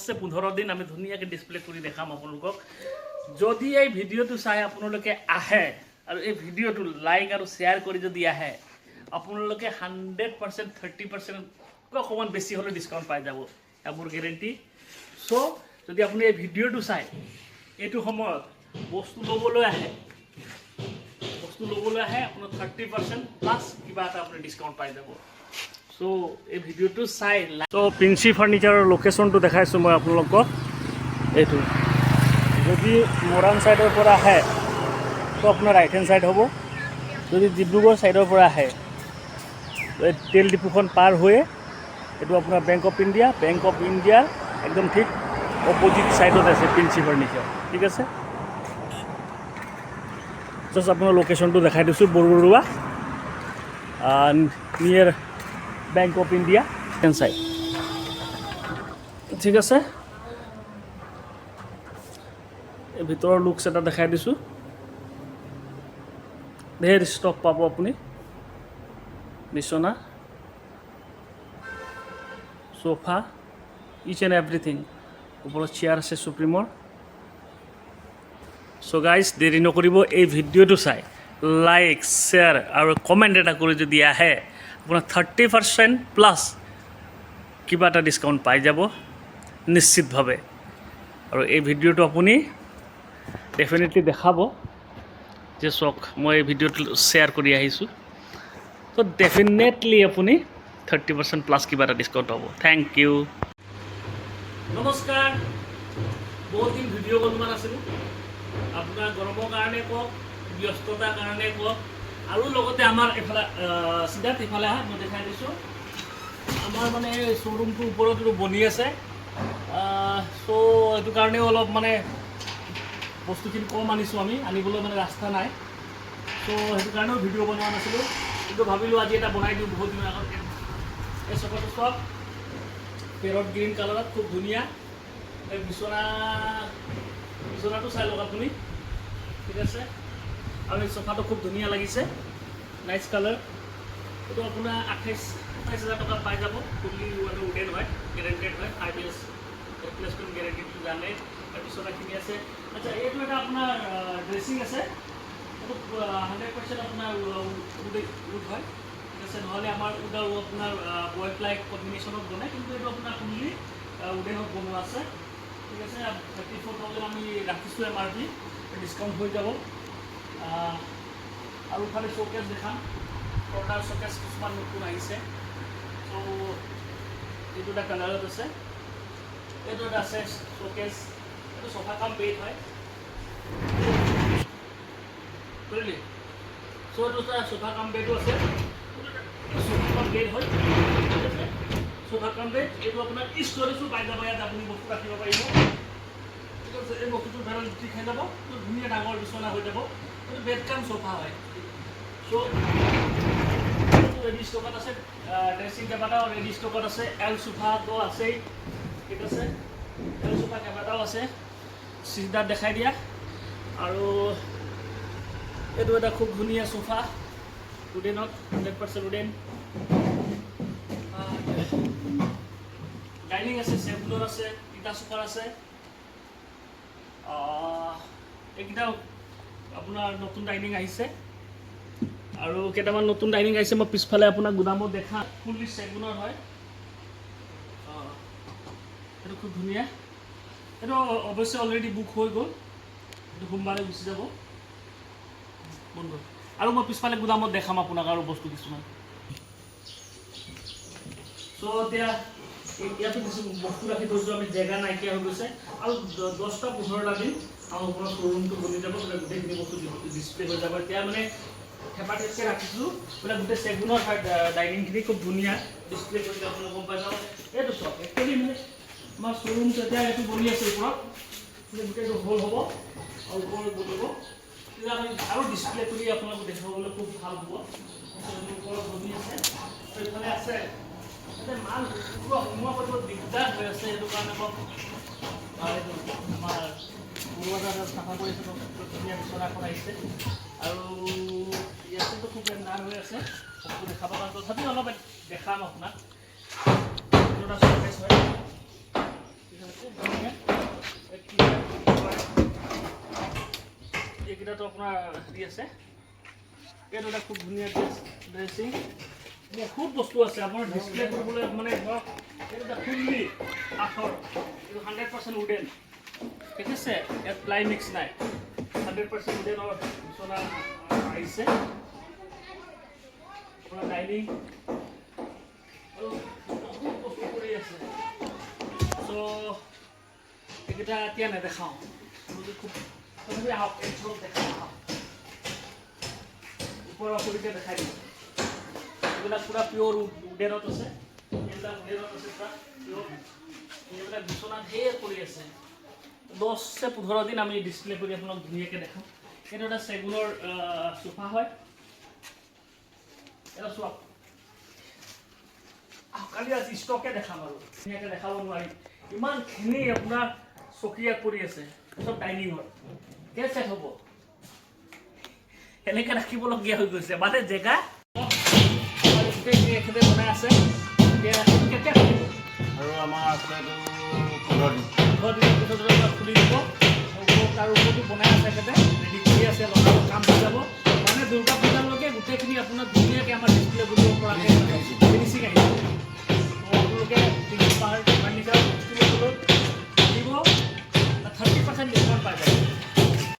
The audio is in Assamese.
আছে 15 দিন আমি ধুনীয়াকৈ ডিসপ্লে কৰি দেখাম আপোনালোকক যদি এই ভিডিওটো চাই আপোনালোকে আহে আৰু এই ভিডিওটো লাইক আৰু শেয়াৰ কৰি যদি আহে আপোনালোকে 100% 30% অকমান বেছি হলে ডিসকাউন্ট পাই যাব মোৰ গ্যাৰান্টি সো যদি আপুনি এই ভিডিওটো চাই এটো সময়ত বস্তু লবলৈ আহে আপোনাৰ 30% প্লাস কিবা এটা আপুনি ডিসকাউন্ট পাই যাব সো এই ভিডিওটো চাই তো প্ৰিন্সি ফাৰ্নিচাৰৰ লোকেশনটো দেখাইছো মই আপোনালোকক এইটো যদি মোৰান সাইডৰ পৰা আহে তো আপোনাৰ ৰাইট হ্যান্ড সাইড হ'ব যদি ডিব্ৰুগড় সাইডৰ পৰা আহে তেল ডিপুখন পাৰ হৈ এটো আপোনাৰ বেংক অফ ইণ্ডিয়া একদম ঠিক অপোজিট সাইডত আছে প্ৰিন্সি ফাৰ্নিচাৰ ঠিক আছে জাস্ট আপোনাৰ লোকেশনটো দেখাই দিছো বৰুৱা নিয়াৰ bank of India hand side ঠিক আছে এই ভিতৰৰ লুকস এটা দেখাই দিছো ঢেৰ ষ্টক পাব আপুনি বিছনা সোফা ইচ এণ্ড এভৰিথিং ওপৰত চেয়াৰ আছে সুপ্ৰিমৰ সো গাইজ দেৰি নকৰিব এই ভিডিওটো চাই লাইক শেয়াৰ আৰু কমেণ্ট এটা কৰি যদি আহে আপোনাৰ 30% প্লাস কিবা এটা ডিসকাউন্ট পাই যাব নিশ্চিতভাৱে আৰু এই ভিডিওটো আপুনি ডেফিনেটলি দেখাব যে চক মই এই ভিডিওটো শেয়াৰ কৰি আহিছো তো ডেফিনেটলি আপুনি 30% প্লাস কিবা এটা ডিসকাউন্ট পাব থ্যাংক ইউ নমস্কাৰ বহুত দিন ভিডিও বনোৱা নাছিলো আপোনাৰ গৰমৰ কাৰণে কক ব্যস্ততাৰ কাৰণে কক আৰু লগতে আমাৰ এফালে সিদ্ধাৰ্থ এফালে মই দেখাই দিছো আমাৰ মানে শ্বৰুমটোৰ ওপৰত বনি আছে সো এটো কাৰণে অলপ মানে বস্তুখিনি কম আনিছো আমি আনিবলৈ মানে ৰাস্তা নাই সো এটো কাৰণেও ভিডিও বনোৱা নাছিলো কিন্তু ভাবিলো আজি এটা বনাই দিও বহুত দিন আগত এই চকটো সব পেৰট গ্ৰীন কালাৰত খুব ধুনীয়া এই বিছনাটো চাই লওক আপুনি ঠিক আছে আৰু এই সোফাটো খুব ধুনীয়া লাগিছে নাইস কালাৰ এটো আপোনাৰ 28000 টকা পাই যাব ফুলি উডেন হয় গ্যাৰান্টেড হয় 5 ইয়াৰ্স ৰিপ্লেসমেন্ট গ্যাৰান্টি জানে বিছনাখিনি আছে আচ্ছা এইটো এটা আপোনাৰ ড্ৰেছিং আছে এটো 100% আপোনাৰ উড হয় ঠিক আছে নহলে আমাৰ উড আৰু আপোনাৰ বয় প্লাই কম্বিনেশনত বনে কিন্তু এটো আপোনাৰ ফুলি উডেনত বনোৱা আছে ঠিক আছে 34000 আমি ৰাখিছো এমআৰপি ডিসকাউন্ট হৈ যাব আৰু খালি শোকেস দেখাম পৰ্দাৰ শোকেস কিছুমান নতুন আহিছে সো এইটো এটা কালাৰত আছে এইটো এটা আছে শোকেস এইটো সোফা কাম বেড হয় বুঝলি সো এইটো সোফা কাম বেড আছে সোফা কাম বেড হয় সোফা কাম বেড এইটো আপোনাৰ ষ্টৰেজো পাই যাব ইয়াত আপুনি বস্তু ৰাখিব পাৰিব ঠিক আছে এই বস্তুটো ভেৰাল ঠিক হৈ যাব তো ধুনীয়া ডাঙৰ বিছনা হৈ যাব এইটো বেড কাম সোফা হয় সো ৰেডি ষ্টকত আছে ড্ৰেছিং কেইবাটাও ৰেডি ষ্টকত আছে এল সোফাটো আছে ঠিক আছে এল সোফা কেইবাটাও আছে সিধা দেখাই দিয়া আৰু এইটো এটা খুব ধুনীয়া সোফা উডেনত 100% উডেন ডাইনিং আছে সেগুলোর আছে তিনটা সোফার আছে এইকেইটা আপোনাৰ নতুন ডাইনিং আহিছে আৰু কেইটামান নতুন ডাইনিং আহিছে মই পিছফালে আপোনাৰ গুদামত দেখা ফুলি সেগুনৰ হয় এটো খুব ধুনীয়া এটো অবশ্যই অলৰেডি বুক হৈ গ'ল এটো সোমবাৰে গুচি যাব বন্ধু আৰু মই পিছফালে গুদামত দেখাম আপোনাক আৰু বস্তু কিছুমান সো এতিয়া ইয়াতে বস্তু ৰাখি থৈছো আমি জেগা নাইকিয়া হৈ গৈছে আৰু 10টা 15টা দিন আমাৰ ওপৰত শ্বৰুমটো বনি যাব গোটেইখিনি বস্তু ডিসপ্লে হৈ যাব এতিয়া মানে হেপাটিকছে ৰাখিছো মানে গোটেই সেগুনৰ ডাইনিংখিনি খুব ধুনীয়া ডিসপ্লে কৰি আপোনালোক গম পাই যাব এইটো সব একচুয়ালি মানে আমাৰ শ্বৰুম যেতিয়া এইটো বনি আছে ওপৰত গোটেইটো হোল হ'ব আৰু ওপৰত বনিব তেতিয়া আমি আৰু ডিসপ্লে কৰি আপোনালোক দেখাবলৈ খুব ভাল হ'ব ওপৰত বনি আছে এইফালে আছে এটা মাল পুৰো হুমা কৰব দিগদাৰ হয়েছে এই দোকানে আমাৰ পূৰ্বজাৰা সাফা কৰেছে ধুনীয়া বিচনা কৰাইছে আৰু ইয়াতে তো খুব নাৰ হৈ আছে দেখাব কাৰণ তথাপি অলপ দেখাম আপোনাক এটা শোকেস হয় ঠিক আছে খুব এটাতো আপোনাৰ হেৰি আছে এইটো এটা খুব ধুনীয়া ড্ৰেছিং বহুত বস্তু আছে আপোনাৰ ডিছপ্লে কৰিবলৈ মানে ধৰক এইটো এটা ফুল্লি কাঠৰ এইটো 100% উডেন ঠিক আছে ইয়াত প্লাই মিক্স নাই 100% উডেনৰ বিচনা আহিছে আপোনাৰ ডাইনিং আৰু বহুত বস্তু কৰি আছে চ' এইকেইটা এতিয়া নেদেখাওঁ খুব তথাপি আহক এক ঝলক দেখাওঁ আহক ওপৰৰ সৰিতে দেখাই দিম এইবিলাক পুৰা পিয়'ৰ উডেনত আছে এইবিলাক উডেনত আছে পুৰা পিয়'ৰ এইবিলাক বিচনা ঢেৰ কৰি আছে 10-15 দিন আমি ডিছপ্লে কৰি আপোনাক ধুনীয়াকৈ দেখাম এইটো এটা চেগুনৰ চোফা হয় এটা চাওক কালি আজি ষ্টকে দেখাম আৰু ধুনীয়াকৈ দেখাব নোৱাৰিম ইমানখিনি আপোনাৰ চকীয়া কৰি আছে চব ডাইনিঙৰ কেই চেট হ'ব এনেকৈ ৰাখিবলগীয়া হৈ গৈছে মানে জেগা গোটেইখিনি এখেতে বনাই আছে কেতিয়া থাকিব আৰু আমাৰ আছে এইটো 15 দিনৰ পিছত খুলি দিব তাৰ ওপৰতো বনাই আছে এখেতে ৰেডি কৰি আছে লগাব কাম হৈ যাব মানে দুৰ্গা পূজালৈকে গোটেইখিনি আপোনাৰ